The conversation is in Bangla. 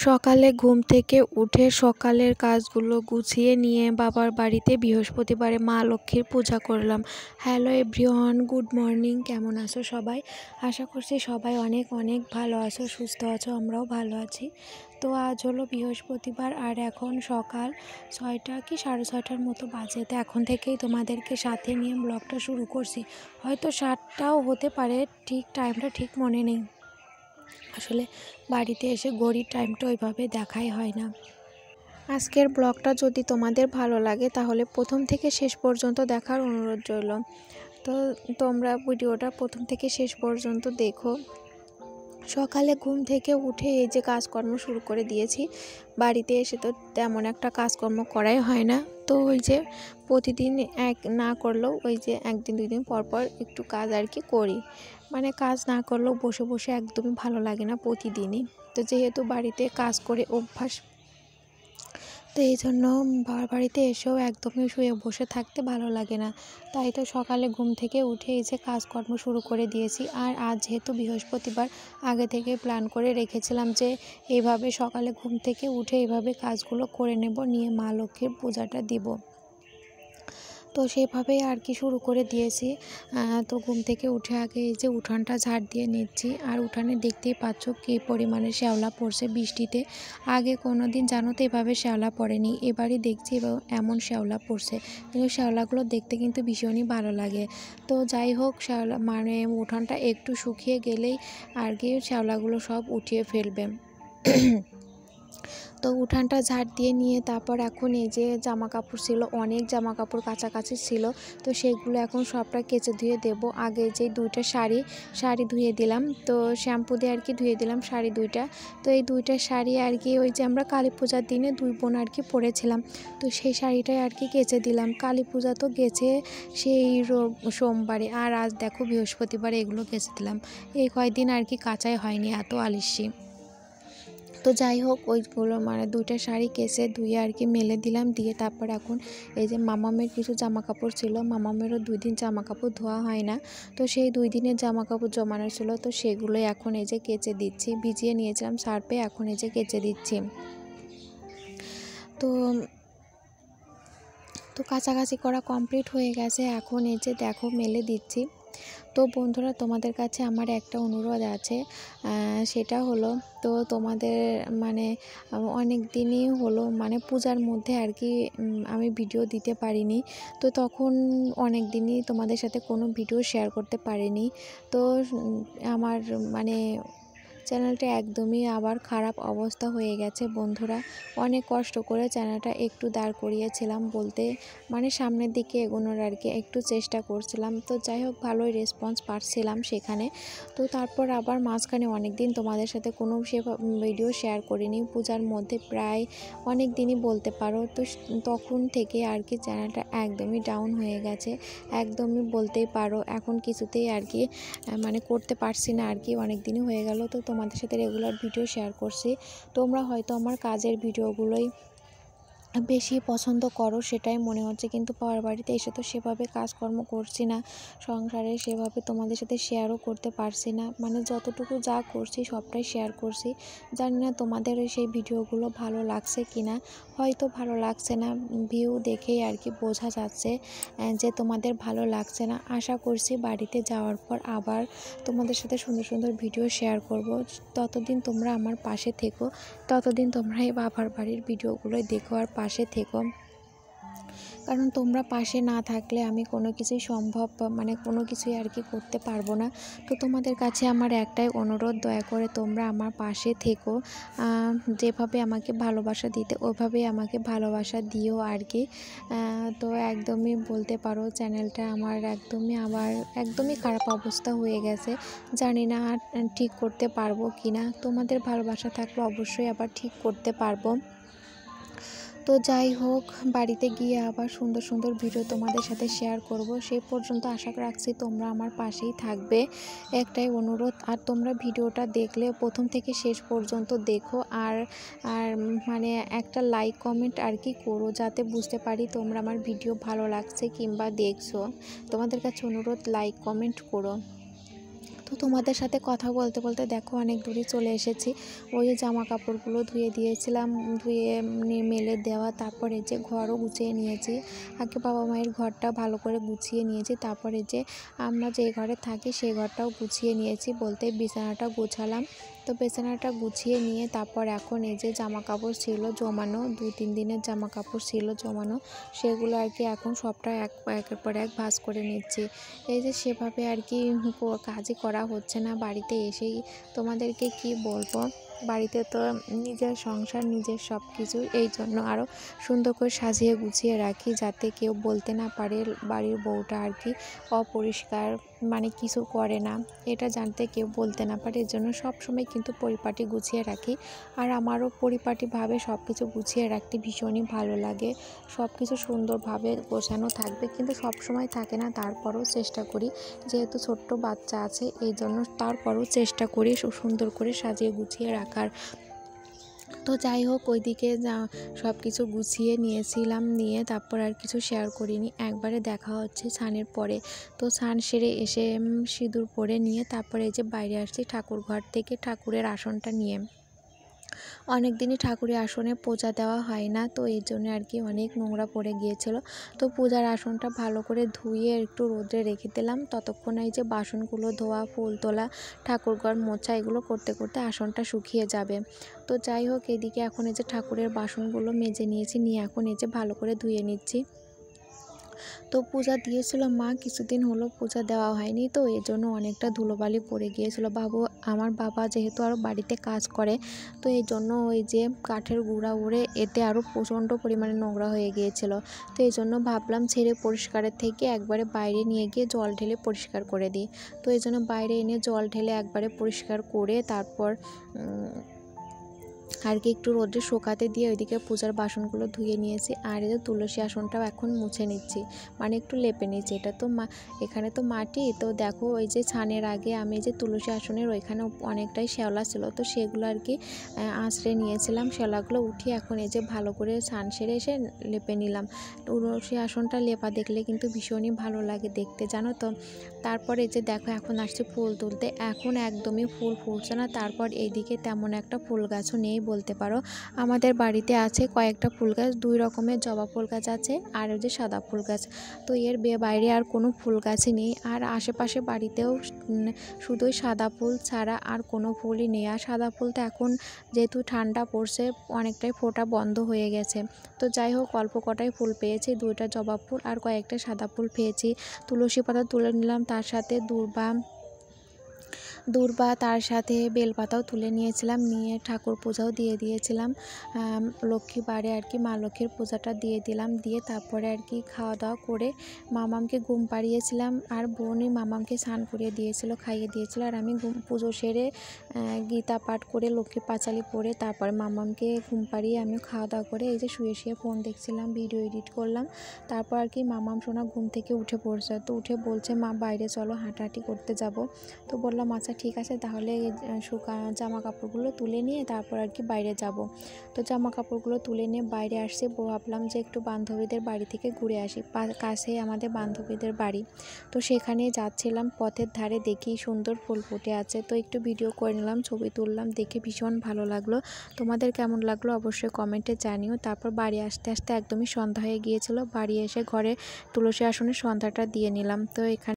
সকালে ঘুম থেকে উঠে সকালের কাজগুলো গুছিয়ে নিয়ে বাবার বাড়িতে বৃহস্পতিবারে মা লক্ষ্মীর পূজা করলাম। Hello everyone, good morning. কেমন আছো সবাই? আশা করছি সবাই অনেক অনেক ভালো আছো, সুস্থ আছো। আমরাও ভালো আছি। তো আজ হলো বৃহস্পতিবার আর এখন সকাল 6টা কি 6:30টার মতো বাজে। তো এখন থেকেই তোমাদেরকে সাথে নিয়ে ব্লগটা শুরু করছি। হয়তো 7টাও হতে পারে, ঠিক টাইমটা ঠিক মনে নেই। আসলে বাড়িতে এসে ঘড়ির টাইমটা ওইভাবে দেখাই হয় না। আজকের ব্লগটা যদি তোমাদের ভালো লাগে তাহলে প্রথম থেকে শেষ পর্যন্ত দেখার অনুরোধ রইল। তো তোমরা ভিডিওটা প্রথম থেকে শেষ পর্যন্ত দেখো। সকালে ঘুম থেকে উঠে এই যে কাজকর্ম শুরু করে দিয়েছি। বাড়িতে এসে তো তেমন একটা কাজকর্ম করাই হয় না। তো ওই যে প্রতিদিন এক না করলেও ওই যে একদিন দুই দিন পর পর একটু কাজ আর কি করি। মানে কাজ না করলেও বসে বসে একদমই ভালো লাগে না প্রতিদিনই। তো যেহেতু বাড়িতে কাজ করে অভ্যাস, তো এই জন্য বাড়িতে এসেও একদমই শুয়ে বসে থাকতে ভালো লাগে না। তাই তো সকালে ঘুম থেকে উঠে এই যে কাজকর্ম শুরু করে দিয়েছি। আর আজ যেহেতু বৃহস্পতিবার, আগে থেকে প্ল্যান করে রেখেছিলাম যে এইভাবে সকালে ঘুম থেকে উঠে এইভাবে কাজগুলো করে নেব, নিয়ে মা লক্ষ্মীর পূজাটা দিব। তো সেভাবেই আর কি শুরু করে দিয়েছি। তো ঘুম থেকে উঠে আগে এই যে উঠানটা ঝাড় দিয়ে নিচ্ছি। আর উঠানে দেখতেই পাচ্ছ কী পরিমাণে শ্যাওলা পড়ছে বৃষ্টিতে। আগে কোনো দিন জানো তো এভাবে শ্যাওলা পড়েনি, এবারই দেখছি এমন শ্যাওলা পড়ছে। কিন্তু শ্যাওলাগুলো দেখতে কিন্তু ভীষণই ভালো লাগে। তো যাই হোক, শ্যাওলা মানে উঠানটা একটু শুকিয়ে গেলেই আর কি শ্যাওলাগুলো সব উঠিয়ে ফেলবে। তো উঠানটা ঝাড় দিয়ে নিয়ে তারপর এখন এই যে জামা কাপড় ছিল, অনেক জামা কাপড় কাছাকাছি ছিল। তো সেগুলো এখন সবটা কেচে ধুয়ে দেব। আগে যে দুইটা শাড়ি ধুয়ে দিলাম, তো শ্যাম্পু দিয়ে আর কি ধুয়ে দিলাম শাড়ি দুইটা। তো এই দুইটা শাড়ি আর কি ওই যে আমরা কালী পূজার দিনে দুই বোন আর কি পরেছিলাম। তো সেই শাড়িটাই আর কি কেচে দিলাম। কালী পূজা তো গেছে সেই সোমবারে, আর আজ দেখো বৃহস্পতিবারে এগুলো কেচে দিলাম। এই কয়েকদিন আর কি কাচাই হয়নি, এত আলস্যি। তো যাই হোক, ওইগুলো মানে দুইটা শাড়ি কেচে ধুয়ে আর কি মেলে দিলাম। দিয়ে তারপর এখন এই যে মামামের কিছু জামা কাপড় ছিল, মামামেরও 2 দিন জামা কাপড় ধোয়া হয় না। তো সেই 2 দিনের জামা কাপড় জমানো ছিল, তো সেগুলোই এখন এই যে কেচে দিচ্ছি। ভিজিয়ে নিয়েছিলাম সার্ফে, এখন এই যে কেচে দিচ্ছি। তো তো কাছাকাছি করা কমপ্লিট হয়ে গেছে, এখন এই যে দেখো মেলে দিচ্ছি। তো বন্ধুরা, তোমাদের কাছে আমার একটা অনুরোধ আছে, সেটা হলো তো তোমাদের মানে অনেক দিনই হলো মানে পূজার মধ্যে আর কি আমি ভিডিও দিতে পারিনি। তো তখন অনেক দিনই তোমাদের সাথে কোনো ভিডিও শেয়ার করতে পারিনি। তো আমার মানে চ্যানেলটা একদমই আবার খারাপ অবস্থা হয়ে গেছে বন্ধুরা। অনেক কষ্ট করে চ্যানেলটা একটু দাঁড় করিয়েছিলাম বলতে, মানে সামনের দিকে এগোনোর আর কি একটু চেষ্টা করছিলাম। তো যাই হোক, ভালোই রেসপন্স পাচ্ছিলাম সেখানে। তো তারপর আবার মাঝখানে অনেক দিন তোমাদের সাথে কোনো ভিডিও শেয়ার করিনি, পূজার মধ্যে প্রায় অনেক দিনই বলতে পারো। তো তখন থেকে আর কি চ্যানেলটা একদমই ডাউন হয়ে গেছে, একদমই বলতেই পারো। এখন কিছুতেই আর কি মানে করতে পারছি না আর কি, অনেক দিনই হয়ে গেল। তো তোমাদের সাথে রেগুলার ভিডিও শেয়ার করছি, তোমরা হয়তো আমার কাজের ভিডিওগুলোই বেশি পছন্দ করো সেটাই মনে হচ্ছে। কিন্তু পাওয়ার বাড়িতে এসে তো সেভাবে কাজকর্ম করছি না, সংসারে সেভাবে তোমাদের সাথে শেয়ারও করতে পারছি না। মানে যতটুকু যা করছি সবটাই শেয়ার করছি। জানি না তোমাদের সেই ভিডিওগুলো ভালো লাগছে কি না, হয়তো ভালো লাগছে না, ভিউ দেখেই আর কি বোঝা যাচ্ছে যে তোমাদের ভালো লাগছে না। আশা করছি বাড়িতে যাওয়ার পর আবার তোমাদের সাথে সুন্দর সুন্দর ভিডিও শেয়ার করব। ততদিন তোমরা আমার পাশে থেকো, ততদিন তোমরা এই বাবার বাড়ির ভিডিওগুলোই দেখো আর পাশে থেকো। কারণ তোমরা পাশে না থাকলে আমি কোনো কিছুই সম্ভব মানে কোনো কিছুই আর কি করতে পারবো না। তো তোমাদের কাছে আমার একটাই অনুরোধ, দয়া করে তোমরা আমার পাশে থেকো। যেভাবে আমাকে ভালোবাসা দিতে ওইভাবেই আমাকে ভালোবাসা দিও আর কি। তো একদমই বলতে পারো চ্যানেলটা আমার একদমই খারাপ অবস্থা হয়ে গেছে। জানি না আর ঠিক করতে পারবো কি না, তোমাদের ভালোবাসা থাকলে অবশ্যই আবার ঠিক করতে পারবো। তো যাই হোক, বাড়িতে গিয়ে আবার সুন্দর সুন্দর ভিডিও তোমাদের সাথে শেয়ার করব। সেই পর্যন্ত আশা রাখছি তোমরা আমার পাশেই থাকবে, একটাই অনুরোধ। আর তোমরা ভিডিওটা দেখলে প্রথম থেকে শেষ পর্যন্ত দেখো, আর আর মানে একটা লাইক কমেন্ট আর কি করো, যাতে বুঝতে পারি তোমরা আমার ভিডিও ভালো লাগছে কিংবা দেখছো। তোমাদের কাছে অনুরোধ, লাইক কমেন্ট করো। তো তো তোমাদের সাথে কথা বলতে বলতে দেখো অনেক দূরে চলে এসেছি। ওই যে জামা কাপড়গুলো ধুয়ে দিয়েছিলাম, ধুয়ে মেলে দেওয়া, তারপরে যে ঘরও গুছিয়ে নিয়েছি। আগে বাবা মায়ের ঘরটা ভালো করে গুছিয়ে নিয়েছি, তারপরে যে আমরা যে ঘরে থাকি সেই ঘরটাও গুছিয়ে নিয়েছি, বলতে বিছানাটা গোছালাম। তো বিছানাটা গুছিয়ে নিয়ে তারপর এখন এই যে জামা কাপড় ছিল জমানো, 2-3 দিনের জামা কাপড় ছিল জমানো, সেগুলো আর কি এখন সবটা একের পর এক ভাঁজ করে নিচ্ছি। এই যে সেভাবে আর কি কাজই করা হচ্ছে না বাড়িতে এসেই। তোমাদেরকে কি বলবো, বাড়িতে তো নিজের সংসার, নিজের সব কিছু, এই জন্য আরও সুন্দর করে সাজিয়ে গুছিয়ে রাখি, যাতে কেউ বলতে না পারে বাড়ির বউটা আর কি অপরিষ্কার, মানে কিছু করে না, এটা জানতে কেউ বলতে না পারে। এর জন্য সবসময় কিন্তু পরিপাটি গুছিয়ে রাখি। আর আমারও পরিপাটিভাবে সব কিছু গুছিয়ে রাখতে ভীষণই ভালো লাগে। সব কিছু সুন্দরভাবে গোছানো থাকবে, কিন্তু সব সময় থাকে না, তারপরেও চেষ্টা করি, যেহেতু ছোট্ট বাচ্চা আছে এই জন্য তারপরেও চেষ্টা করি সুন্দর করে সাজিয়ে গুছিয়ে রাখার। তো যাই হোক, ওইদিকে সব কিছু গুছিয়ে নিয়েছিলাম, নিয়ে তারপর আর কিছু শেয়ার করিনি, একবারে দেখা হচ্ছে স্নানের পরে। তো স্নান সেরে এসে সিঁদুর পরে নিয়ে তারপরে এই যে বাইরে আসছি ঠাকুর ঘর থেকে, ঠাকুরের আসনটা নিয়ে। অনেক দিনই ঠাকুরের আসনে পূজা দেওয়া হয় না, তো এই জন্য আর কি অনেক নোংরা পড়ে গিয়েছিল। তো পূজার আসনটা ভালো করে ধুয়ে একটু রোদে রেখে দিলাম, ততক্ষণ এই যে বাসনগুলো ধোয়া, ফুল তোলা, ঠাকুরঘর মোছা, এগুলো করতে করতে আসনটা শুকিয়ে যাবে। তো যাই হোক, এদিকে এখন এই যে ঠাকুরের বাসনগুলো মেজে নিয়েছি, নিয়ে এখন এই যে ভালো করে ধুয়ে নিচ্ছি। তো পূজা দিয়েছিল মা, কিছুদিন হলো পূজা দেওয়া হয়নি, তো এই জন্য অনেকটা ধুলোবালি পড়ে গিয়েছিল। আমার বাবা যেহেতু আরও বাড়িতে কাজ করে, তো এই জন্য ওই যে কাঠের গুঁড়া উড়ে এতে আরও প্রচণ্ড পরিমাণে নোংরা হয়ে গিয়েছিল। তো এই জন্য ভাবলাম ছেড়ে পরিষ্কারের থেকে একবারে বাইরে নিয়ে গিয়ে জল ঢেলে পরিষ্কার করে দিই। তো এই জন্য বাইরে এনে জল ঢেলে একবারে পরিষ্কার করে তারপর আর কি একটু রোদে শুকাতে দিয়ে ওইদিকে পূজার বাসনগুলো ধুয়ে নিয়েছি। আর এই যে তুলসী আসনটাও এখন মুছে নিচ্ছি, মানে একটু লেপে নিচ্ছি। এটা তো এখানে তো মাটি, তো দেখো ওই যে ছানের আগে আমি যে তুলসী আসনের ওইখানে অনেকটাই শ্যাওলা ছিল, তো সেগুলো আর কি আঁচড়ে নিয়েছিলাম, শ্যাওলাগুলো উঠিয়ে এখন এই যে ভালো করে ছান সেরে এসে লেপে নিলাম। তুলসী আসনটা লেপা দেখলে কিন্তু ভীষণই ভালো লাগে দেখতে, জানো তো। তারপর এই যে দেখো এখন আসছে ফুল তুলতে, এখন একদমই ফুল ফুটছে না। তারপর এইদিকে তেমন একটা ফুল গাছও নেই বলতে পারো। আমাদের বাড়িতে আছে কয়েকটা ফুল গাছ, 2 রকমের জবা ফুল গাছ আছে আর ওই যে সাদা ফুল গাছ, তো এর বাইরে আর কোনো ফুল গাছই নেই। আর আশেপাশে বাড়িতেও শুধুই সাদা ফুল ছাড়া আর কোনো ফুলই নেই। আর সাদা ফুলটা এখন যেহেতু ঠান্ডা পড়ছে অনেকটাই ফোটা বন্ধ হয়ে গেছে। তো যাই হোক, অল্প কটাই ফুল পেয়েছি, 2টা জবা ফুল আর কয়েকটা সাদা ফুল পেয়েছি। তুলসী পাতা তুলে নিলাম, তার সাথে দূর্বা তার সাথে বেলপাতাও তুলে নিয়েছিলাম, নিয়ে ঠাকুর পূজাও দিয়ে দিয়েছিলাম। লক্ষ্মী বারে আর কি মা লক্ষ্মীর পূজাটা দিয়ে দিলাম, দিয়ে তারপরে আর কি খাওয়া দাওয়া করে মামামকে ঘুম পাড়িয়েছিলাম। আর বোনই মামামকে স্নান করিয়ে দিয়েছিল, খাইয়ে দিয়েছিল। আর আমি পুজো সেরে গীতা পাঠ করে লক্ষ্মী পাঁচালি পড়ে তারপরে মামামকে ঘুম পাড়িয়ে আমি খাওয়া দাওয়া করে এই যে শুয়ে শুয়ে ফোন দেখছিলাম, ভিডিও এডিট করলাম। তারপর আর কি মামাম সোনা ঘুম থেকে উঠে পড়ছে, তো উঠে বলছে মা বাইরে চলো হাঁটাহাঁটি করতে যাব। তো বললাম আচ্ছা ঠিক আছে, তাহলে জামা কাপড়গুলো তুলে নিয়ে তারপর আর কি বাইরে যাব। তো জামা কাপড়গুলো তুলে নিয়ে বাইরে আসছি, ভাবলাম যে একটু বান্ধবীদের বাড়ি থেকে ঘুরে আসি, কাছেই আমাদের বান্ধবীদের বাড়ি। তো সেখানে যাচ্ছিলাম, পথের ধারে দেখি সুন্দর ফুল ফুটে আছে, তো একটু ভিডিও করে নিলাম, ছবি তুললাম, দেখে ভীষণ ভালো লাগলো। তোমাদের কেমন লাগলো অবশ্যই কমেন্টে জানিও। তারপর বাড়ি আসতে আসতে একদমই সন্ধ্যা হয়ে গিয়েছিল, বাড়ি এসে ঘরে তুলসী আসনে সন্ধ্যাটা দিয়ে নিলাম। তো এখানে